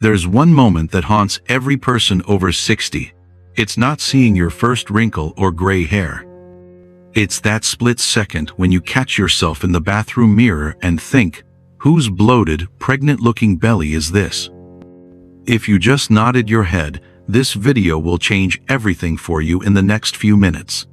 There's one moment that haunts every person over 60. It's not seeing your first wrinkle or gray hair. It's that split second when you catch yourself in the bathroom mirror and think, whose bloated, pregnant-looking belly is this? If you just nodded your head, this video will change everything for you in the next few minutes.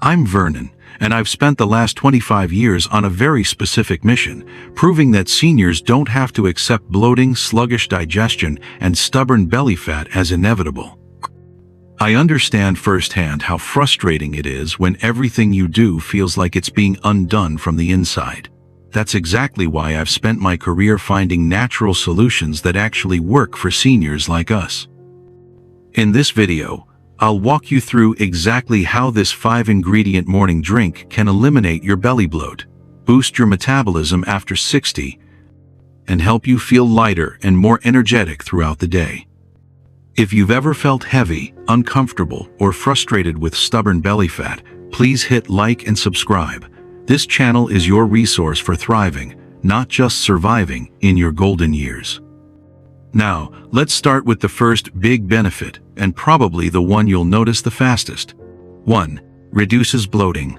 I'm Vernon, and I've spent the last 25 years on a very specific mission, proving that seniors don't have to accept bloating, sluggish digestion, and stubborn belly fat as inevitable. I understand firsthand how frustrating it is when everything you do feels like it's being undone from the inside. That's exactly why I've spent my career finding natural solutions that actually work for seniors like us. In this video, I'll walk you through exactly how this 5-ingredient morning drink can eliminate your belly bloat, boost your metabolism after 60, and help you feel lighter and more energetic throughout the day. If you've ever felt heavy, uncomfortable, or frustrated with stubborn belly fat, please hit like and subscribe. This channel is your resource for thriving, not just surviving, in your golden years. Now, let's start with the first big benefit, and probably the one you'll notice the fastest. 1. Reduces bloating.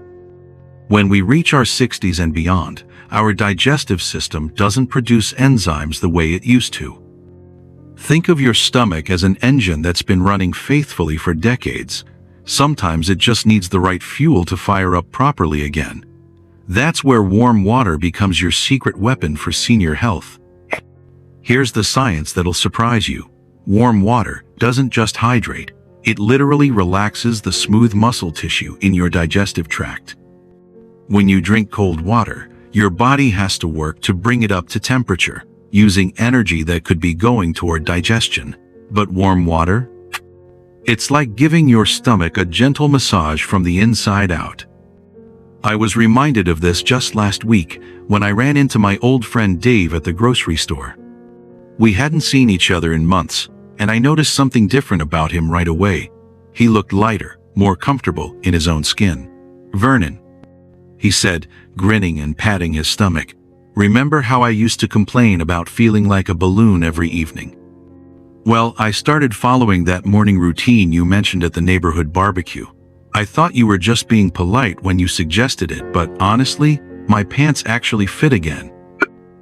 When we reach our 60s and beyond, our digestive system doesn't produce enzymes the way it used to. Think of your stomach as an engine that's been running faithfully for decades. Sometimes it just needs the right fuel to fire up properly again. That's where warm water becomes your secret weapon for senior health. Here's the science that'll surprise you. Warm water doesn't just hydrate, it literally relaxes the smooth muscle tissue in your digestive tract. When you drink cold water, your body has to work to bring it up to temperature, using energy that could be going toward digestion. But warm water? It's like giving your stomach a gentle massage from the inside out. I was reminded of this just last week when I ran into my old friend Dave at the grocery store. We hadn't seen each other in months, and I noticed something different about him right away. He looked lighter, more comfortable in his own skin. "Vernon," he said, grinning and patting his stomach, "remember how I used to complain about feeling like a balloon every evening? Well, I started following that morning routine you mentioned at the neighborhood barbecue. I thought you were just being polite when you suggested it, but honestly, my pants actually fit again."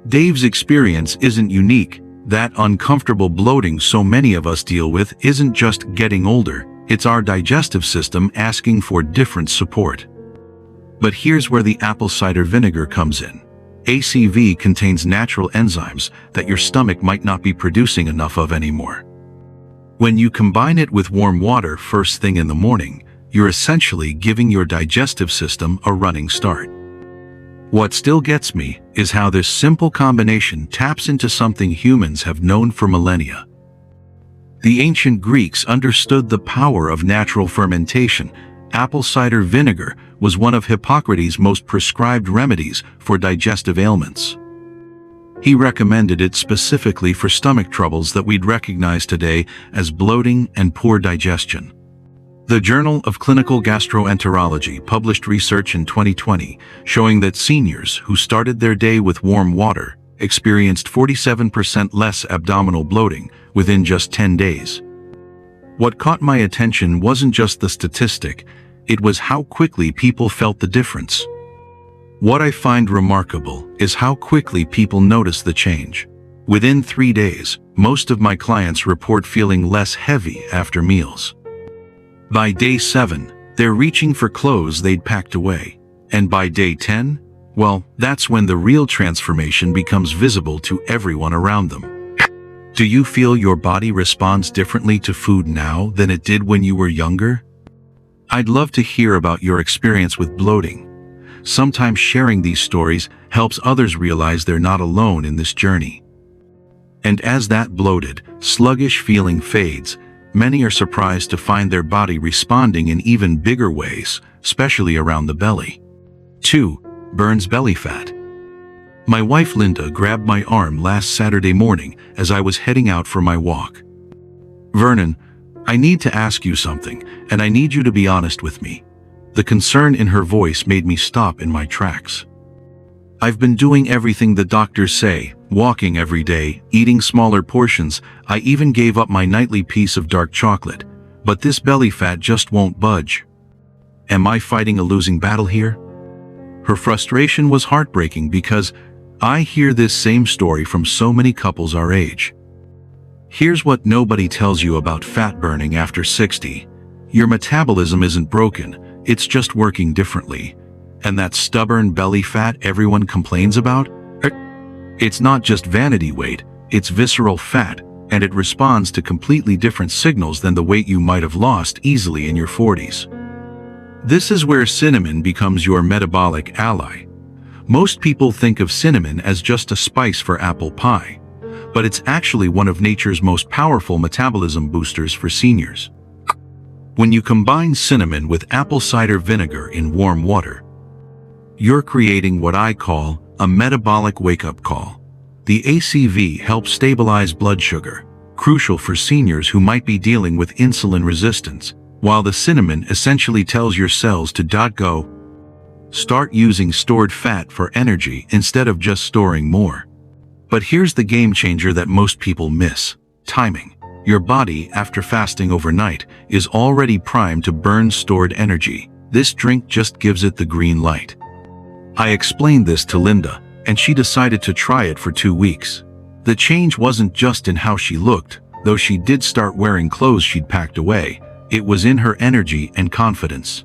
Dave's experience isn't unique. That uncomfortable bloating so many of us deal with isn't just getting older, it's our digestive system asking for different support. But here's where the apple cider vinegar comes in. ACV contains natural enzymes that your stomach might not be producing enough of anymore. When you combine it with warm water first thing in the morning, you're essentially giving your digestive system a running start. What still gets me is how this simple combination taps into something humans have known for millennia. The ancient Greeks understood the power of natural fermentation. Apple cider vinegar was one of Hippocrates' most prescribed remedies for digestive ailments. He recommended it specifically for stomach troubles that we'd recognize today as bloating and poor digestion. The Journal of Clinical Gastroenterology published research in 2020 showing that seniors who started their day with warm water experienced 47% less abdominal bloating within just 10 days. What caught my attention wasn't just the statistic, it was how quickly people felt the difference. What I find remarkable is how quickly people notice the change. Within 3 days, most of my clients report feeling less heavy after meals. By day 7, they're reaching for clothes they'd packed away. And by day 10, well, that's when the real transformation becomes visible to everyone around them. Do you feel your body responds differently to food now than it did when you were younger? I'd love to hear about your experience with bloating. Sometimes sharing these stories helps others realize they're not alone in this journey. And as that bloated, sluggish feeling fades, many are surprised to find their body responding in even bigger ways, especially around the belly. 2. Burns belly fat. My wife Linda grabbed my arm last Saturday morning as I was heading out for my walk. "Vernon, I need to ask you something, and I need you to be honest with me." The concern in her voice made me stop in my tracks. I've been doing everything the doctors say, walking every day, eating smaller portions. I even gave up my nightly piece of dark chocolate. But this belly fat just won't budge. Am I fighting a losing battle here? Her frustration was heartbreaking because I hear this same story from so many couples our age. Here's what nobody tells you about fat burning after 60. Your metabolism isn't broken, it's just working differently. And that stubborn belly fat everyone complains about? It's not just vanity weight, it's visceral fat, and it responds to completely different signals than the weight you might have lost easily in your 40s. This is where cinnamon becomes your metabolic ally. Most people think of cinnamon as just a spice for apple pie, but it's actually one of nature's most powerful metabolism boosters for seniors. When you combine cinnamon with apple cider vinegar in warm water, you're creating what I call a metabolic wake-up call. The ACV helps stabilize blood sugar, crucial for seniors who might be dealing with insulin resistance, while the cinnamon essentially tells your cells to go. Start using stored fat for energy instead of just storing more. But here's the game changer that most people miss: timing. Your body, after fasting overnight, is already primed to burn stored energy. This drink just gives it the green light. I explained this to Linda, and she decided to try it for 2 weeks. The change wasn't just in how she looked, though she did start wearing clothes she'd packed away. It was in her energy and confidence.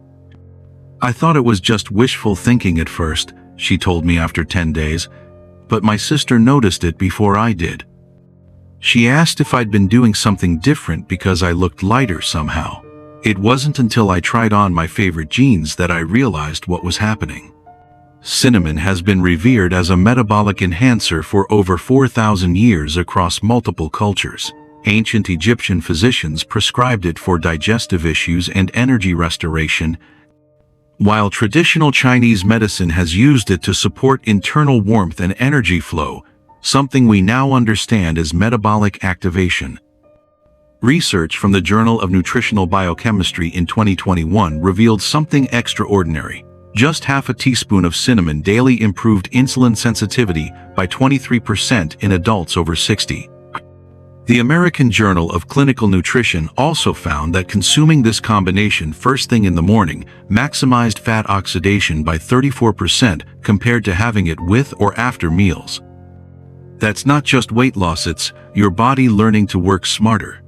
I thought it was just wishful thinking at first, she told me after 10 days, but my sister noticed it before I did. She asked if I'd been doing something different because I looked lighter somehow. It wasn't until I tried on my favorite jeans that I realized what was happening. Cinnamon has been revered as a metabolic enhancer for over 4,000 years across multiple cultures. Ancient Egyptian physicians prescribed it for digestive issues and energy restoration, while traditional Chinese medicine has used it to support internal warmth and energy flow, something we now understand as metabolic activation. Research from the Journal of Nutritional Biochemistry in 2021 revealed something extraordinary. Just half a teaspoon of cinnamon daily improved insulin sensitivity by 23% in adults over 60. The American Journal of Clinical Nutrition also found that consuming this combination first thing in the morning maximized fat oxidation by 34% compared to having it with or after meals. That's not just weight loss, it's your body learning to work smarter.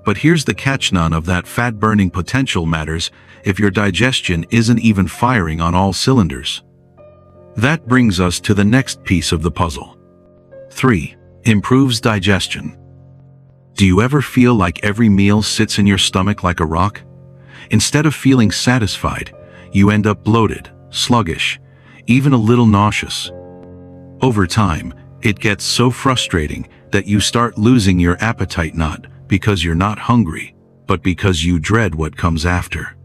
But here's the catch: none of that fat-burning potential matters if your digestion isn't even firing on all cylinders. That brings us to the next piece of the puzzle. 3. Improves digestion. Do you ever feel like every meal sits in your stomach like a rock? Instead of feeling satisfied, you end up bloated, sluggish, even a little nauseous. Over time, it gets so frustrating that you start losing your appetite, not because you're not hungry, but because you dread what comes after.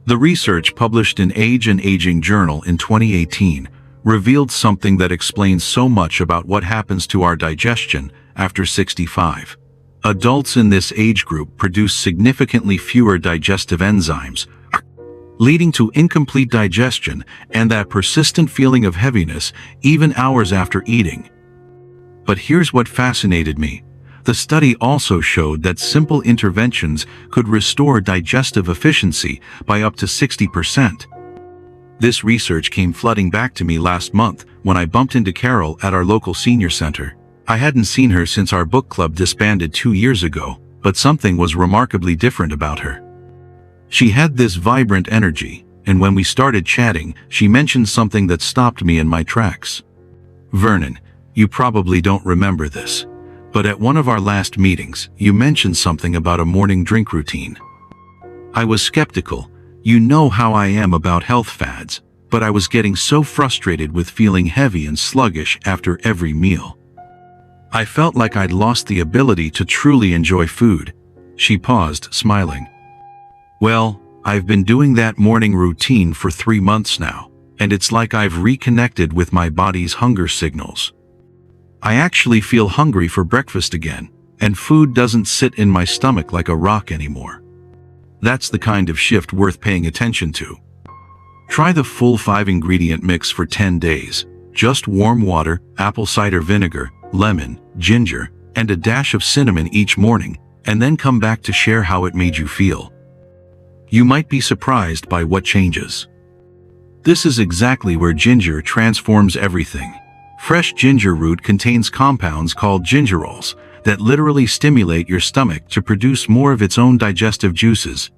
The research published in Age and Aging Journal in 2018 revealed something that explains so much about what happens to our digestion after 65. Adults in this age group produce significantly fewer digestive enzymes, leading to incomplete digestion and that persistent feeling of heaviness even hours after eating. But here's what fascinated me. The study also showed that simple interventions could restore digestive efficiency by up to 60%. This research came flooding back to me last month when I bumped into Carol at our local senior center. I hadn't seen her since our book club disbanded 2 years ago, but something was remarkably different about her. She had this vibrant energy, and when we started chatting, she mentioned something that stopped me in my tracks. Vernon, you probably don't remember this, but at one of our last meetings, you mentioned something about a morning drink routine. I was skeptical. You know how I am about health fads, but I was getting so frustrated with feeling heavy and sluggish after every meal. I felt like I'd lost the ability to truly enjoy food. She paused, smiling. Well, I've been doing that morning routine for 3 months now, and it's like I've reconnected with my body's hunger signals. I actually feel hungry for breakfast again, and food doesn't sit in my stomach like a rock anymore. That's the kind of shift worth paying attention to. Try the full 5-ingredient mix for 10 days. Just warm water, apple cider vinegar, lemon, ginger, and a dash of cinnamon each morning, and then come back to share how it made you feel. You might be surprised by what changes. This is exactly where ginger transforms everything. Fresh ginger root contains compounds called gingerols that literally stimulate your stomach to produce more of its own digestive juices.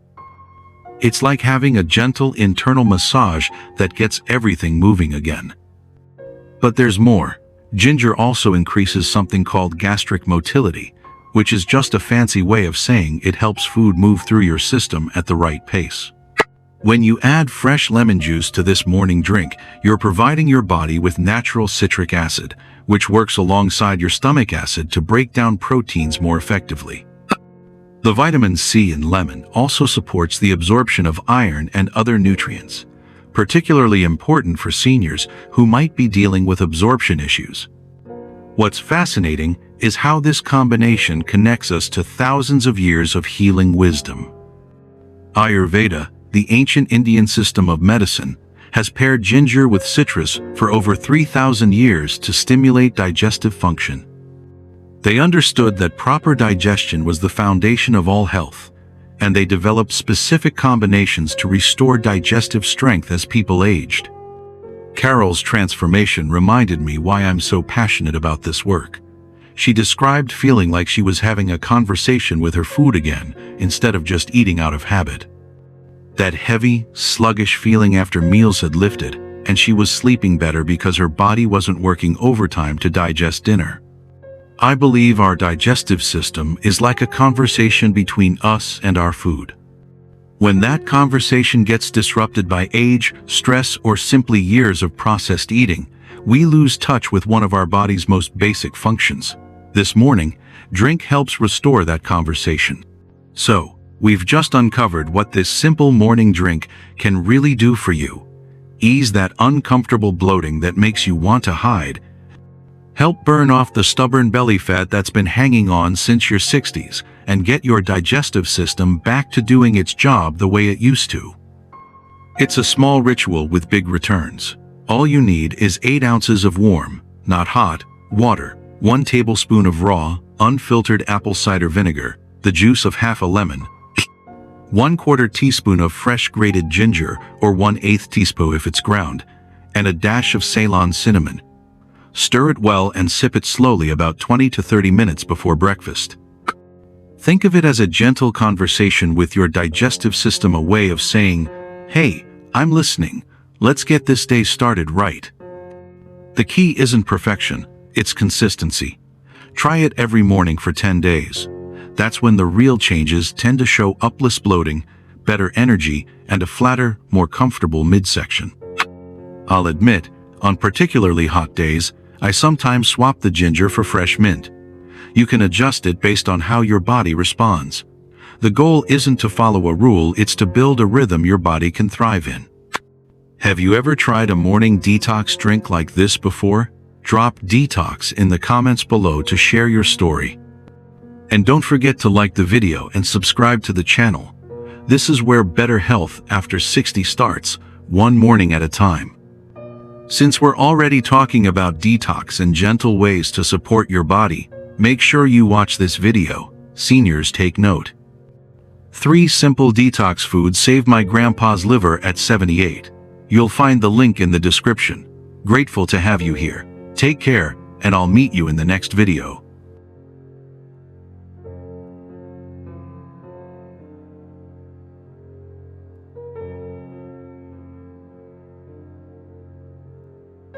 It's like having a gentle internal massage that gets everything moving again. But there's more. Ginger also increases something called gastric motility, which is just a fancy way of saying it helps food move through your system at the right pace. When you add fresh lemon juice to this morning drink, you're providing your body with natural citric acid, which works alongside your stomach acid to break down proteins more effectively. The vitamin C in lemon also supports the absorption of iron and other nutrients, particularly important for seniors who might be dealing with absorption issues. What's fascinating is how this combination connects us to thousands of years of healing wisdom. Ayurveda, the ancient Indian system of medicine, has paired ginger with citrus for over 3,000 years to stimulate digestive function. They understood that proper digestion was the foundation of all health, and they developed specific combinations to restore digestive strength as people aged. Carol's transformation reminded me why I'm so passionate about this work. She described feeling like she was having a conversation with her food again, instead of just eating out of habit. That heavy, sluggish feeling after meals had lifted, and she was sleeping better because her body wasn't working overtime to digest dinner. I believe our digestive system is like a conversation between us and our food. When that conversation gets disrupted by age, stress, or simply years of processed eating, we lose touch with one of our body's most basic functions. This morning, drink helps restore that conversation. So, we've just uncovered what this simple morning drink can really do for you. Ease that uncomfortable bloating that makes you want to hide. Help burn off the stubborn belly fat that's been hanging on since your 60s, and get your digestive system back to doing its job the way it used to. It's a small ritual with big returns. All you need is 8 ounces of warm, not hot, water, 1 tablespoon of raw, unfiltered apple cider vinegar, the juice of half a lemon, 1/4 teaspoon of fresh grated ginger or 1/8 teaspoon if it's ground, and a dash of Ceylon cinnamon. Stir it well and sip it slowly about 20 to 30 minutes before breakfast. Think of it as a gentle conversation with your digestive system, a way of saying, "Hey, I'm listening. Let's get this day started right." The key isn't perfection, it's consistency. Try it every morning for 10 days. That's when the real changes tend to show up: less bloating, better energy, and a flatter, more comfortable midsection. I'll admit, on particularly hot days, I sometimes swap the ginger for fresh mint. You can adjust it based on how your body responds. The goal isn't to follow a rule, it's to build a rhythm your body can thrive in. Have you ever tried a morning detox drink like this before? Drop detox in the comments below to share your story. And don't forget to like the video and subscribe to the channel. This is where better health after 60 starts, one morning at a time. Since we're already talking about detox and gentle ways to support your body, make sure you watch this video. Seniors, take note. 3 simple detox foods saved my grandpa's liver at 78. You'll find the link in the description. Grateful to have you here. Take care, and I'll meet you in the next video.